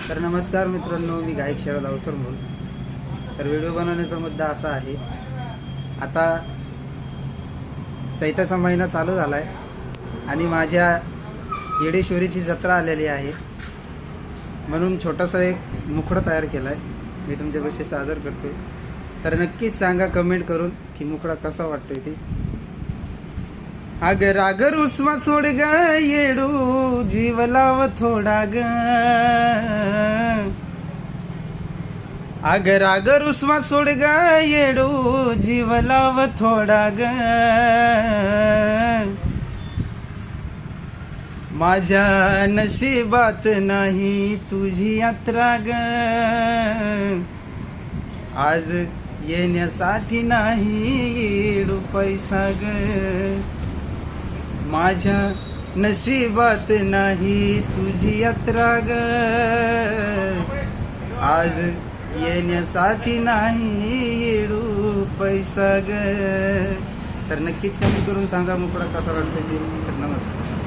तर नमस्कार मित्रांनो, मी गायक शरद अवसर बोल. तर व्हिडिओ बनवण्याचा मुद्दा असा आहे, आता चैताचा महिना चालू झाला आहे आणि माझ्या येडेश्वरीची जत्रा आलेली आहे, म्हणून छोटासा एक मुखडा तयार केला आहे. मी तुमच्यापाशी सादर करतोय. तर नक्कीच सांगा कमेंट करून की मुखडा कसा वाटतोय ते. अगर अगर उस्मा सोड ग येडू जीव लाव थोडा ग. अगर अगर उस्मा सोड ग येडू जीव लाव थोडा ग. माझ्या नशिबात नाही तुझी यात्रा ग. आज येण्यासाठी नाही येडू पैसा ग. माझ्या नशिबात नाही तुझी यात्रा ग. आज येण्यासाठी नाही येडू पैसा ग. तर नक्कीच कमेंट करून सांगा मुखडा कसा वाटतो ते. तर नमस्कार.